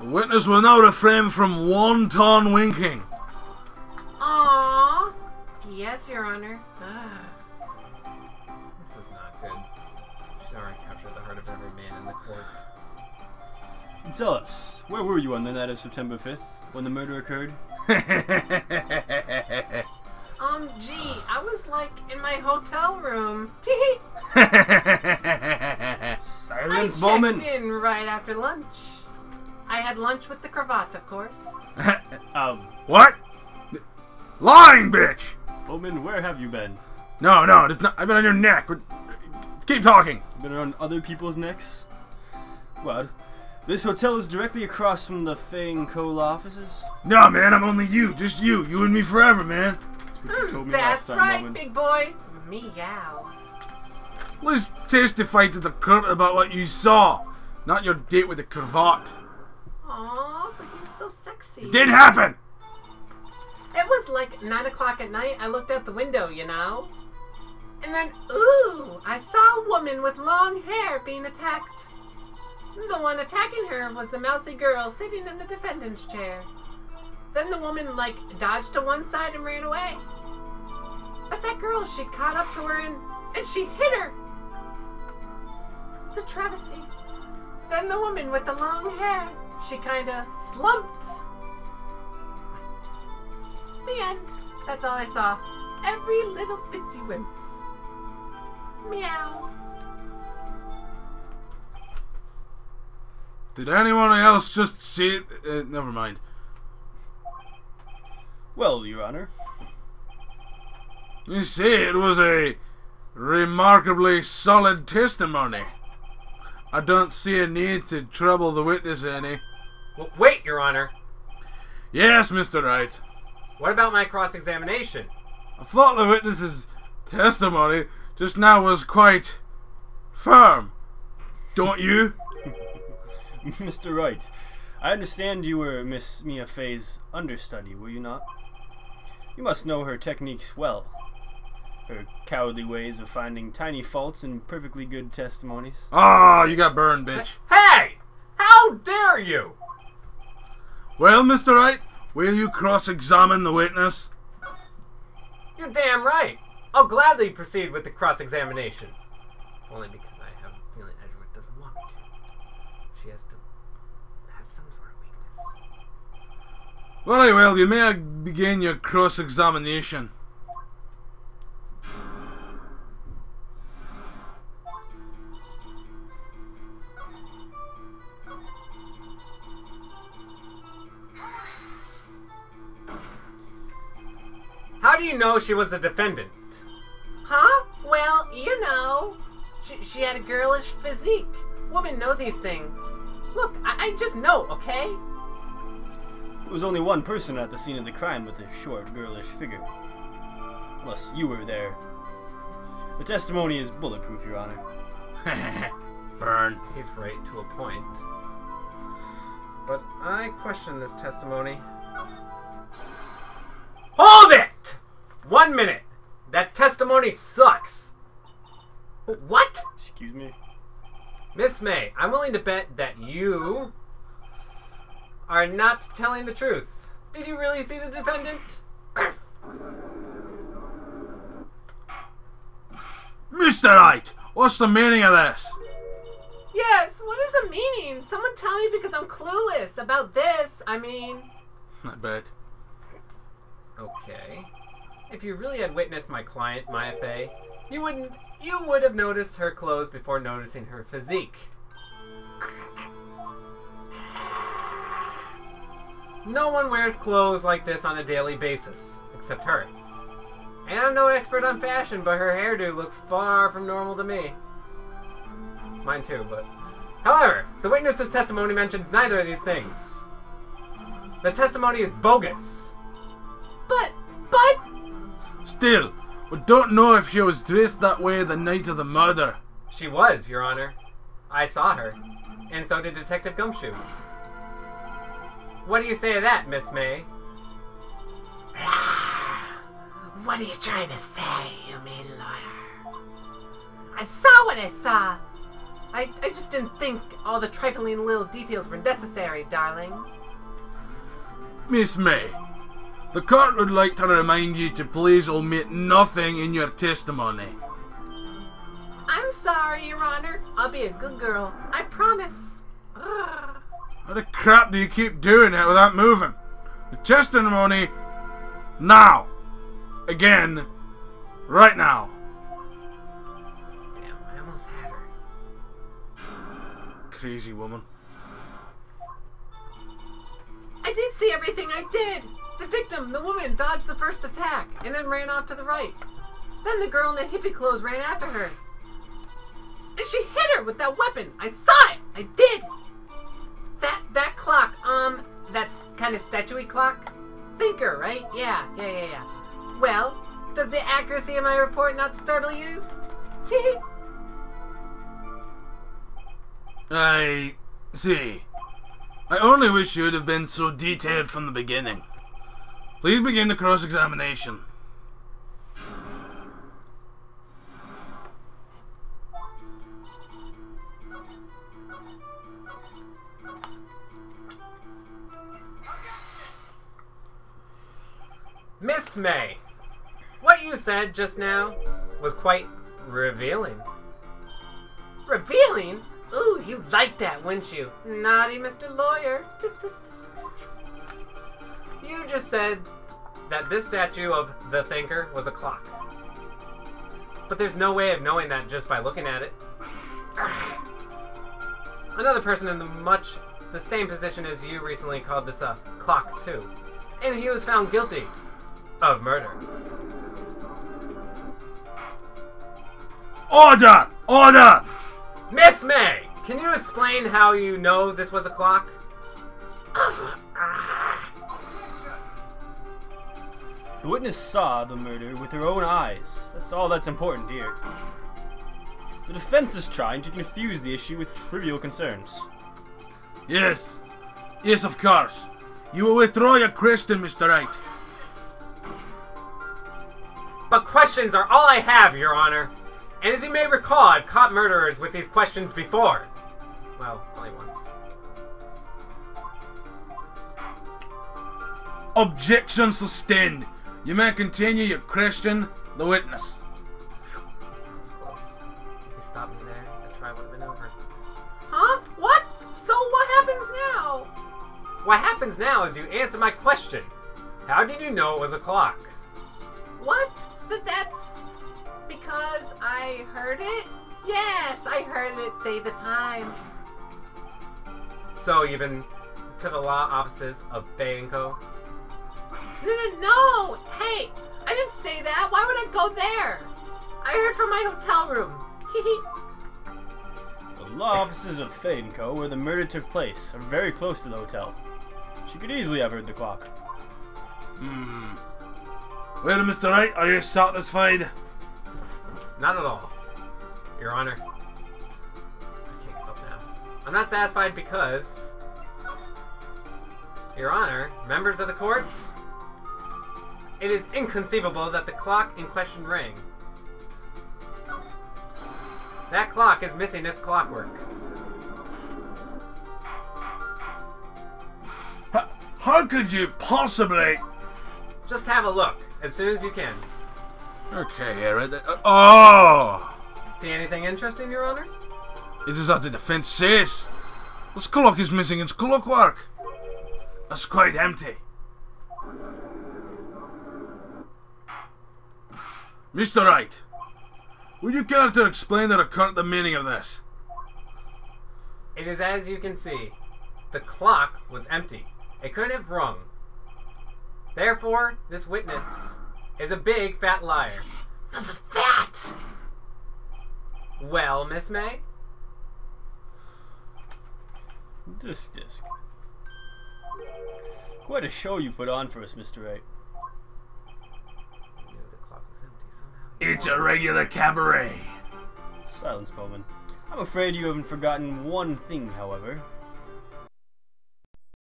The witness will now refrain from wanton winking. Aww. Yes, Your Honor. This is not good. She's already captured the heart of every man in the court. Tell us, where were you on the night of September 5th, when the murder occurred? Gee, I was like in my hotel room. Silence, I Bowman! checked in right after lunch. I had lunch with the cravat, of course. What? Lying, bitch! Bowman, where have you been? No, it's not. I've been on your neck. Keep talking. Been on other people's necks? What? This hotel is directly across from the Fang Cole offices? No, man, I'm only you. Just you. You and me forever, man. That's what you told me That's last time, right, Bowman. big boy. Meow. Let's testify to the court about what you saw, not your date with the cravat. Aw, but he's so sexy. It didn't happen! It was like 9 o'clock at night. I looked out the window, you know? And then, ooh, I saw a woman with long hair being attacked. The one attacking her was the mousy girl sitting in the defendant's chair. Then the woman, like, dodged to one side and ran away. But that girl, she caught up to her and she hit her. The travesty. Then the woman with the long hair, she kinda slumped. The end. That's all I saw. Every little bitsy wince. Meow. Did anyone else just see it? Never mind. Well, Your Honor. You see, it was a remarkably solid testimony. I don't see a need to trouble the witness any. Well, wait, Your Honor. Yes, Mr. Wright. What about my cross-examination? I thought the witness's testimony just now was quite firm. Don't you? Mr. Wright, I understand you were Miss Mia Fey's understudy, were you not? You must know her techniques well. Her cowardly ways of finding tiny faults in perfectly good testimonies. Ah, you got burned, bitch. Hey! How dare you! Well, Mr. Wright, will you cross-examine the witness? You're damn right. I'll gladly proceed with the cross-examination. Only because I have a feeling Edgeworth doesn't want me to. She has to have some sort of weakness. Very well, you may begin your cross-examination. How do you know she was the defendant? Huh? Well, you know. She had a girlish physique. Women know these things. Look, I just know, okay? There was only one person at the scene of the crime with a short, girlish figure. Unless you were there. The testimony is bulletproof, Your Honor. Burn. He's right to a point. But I question this testimony. Hold it! 1 minute. That testimony sucks. What? Excuse me? Miss May, I'm willing to bet that you are not telling the truth. Did you really see the defendant? Mr. Wright, what's the meaning of this? Yes, what is the meaning? Someone tell me because I'm clueless about this. I mean... I bet. Okay. If you really had witnessed my client, Maya Fey, you would have noticed her clothes before noticing her physique. No one wears clothes like this on a daily basis, except her. And I'm no expert on fashion, but her hairdo looks far from normal to me. Mine too, but... However, the witness's testimony mentions neither of these things. The testimony is bogus. But... Still, we don't know if she was dressed that way the night of the murder. She was, Your Honor. I saw her. And so did Detective Gumshoe. What do you say to that, Miss May? What are you trying to say, you mean lawyer? I saw what I saw. I just didn't think all the trifling little details were necessary, darling. Miss May, the court would like to remind you to please omit nothing in your testimony. I'm sorry, Your Honor. I'll be a good girl. I promise. Ugh. How the crap do you keep doing it without moving? The testimony, now. Again, right now. Damn, I almost had her. Crazy woman. I did see everything I did. The victim, the woman, dodged the first attack and then ran off to the right. Then the girl in the hippie clothes ran after her. And she hit her with that weapon. I saw it. I did. That clock, that's kind of statuey clock. Thinker, right? Yeah. Well, does the accuracy of my report not startle you? Tee. I see. I only wish you would have been so detailed from the beginning. Please begin the cross-examination. Miss May, what you said just now was quite revealing. Revealing? Ooh, you like that, wouldn't you? Naughty Mr. Lawyer. Just. You just said that this statue of the Thinker was a clock. But there's no way of knowing that just by looking at it. Another person in the same position as you recently called this a clock too. And he was found guilty of murder. Order! Order! Miss May, can you explain how you know this was a clock? The witness saw the murder with her own eyes. That's all that's important here. The defense is trying to confuse the issue with trivial concerns. Yes. Yes, of course. You will withdraw your question, Mr. Wright. But questions are all I have, Your Honor. And as you may recall, I've caught murderers with these questions before. Well, only once. Objection sustained. You may continue your question, the witness. That was close. If you stopped me there, the trial would have been over. Huh? What? So what happens now? What happens now is you answer my question. How did you know it was a clock? What? That's because I heard it? Yes, I heard it say the time. So you've been to the law offices of Bay & Co.? No! Hey, I didn't say that. Why would I go there? I heard from my hotel room. The law offices of Fay & Co., where the murder took place, are very close to the hotel. She could easily have heard the clock. Well, Mr. Wright, are you satisfied? Not at all, Your Honor. I can't give up now. I'm not satisfied because, Your Honor, members of the court, it is inconceivable that the clock in question rang. That clock is missing its clockwork. How could you possibly... Just have a look, as soon as you can. Okay, here, right there. Oh! See anything interesting, Your Honor? It is as the defense says. This clock is missing its clockwork. It's quite empty. Mr. Wright, would you care to explain to the court the meaning of this? It is as you can see. The clock was empty. It couldn't have rung. Therefore, this witness is a big fat liar. Fat! Well, Miss May? This disc. Quite a show you put on for us, Mr. Wright. I knew the clock was empty somehow. It's a regular cabaret. Silence, Bowman. I'm afraid you haven't forgotten one thing, however.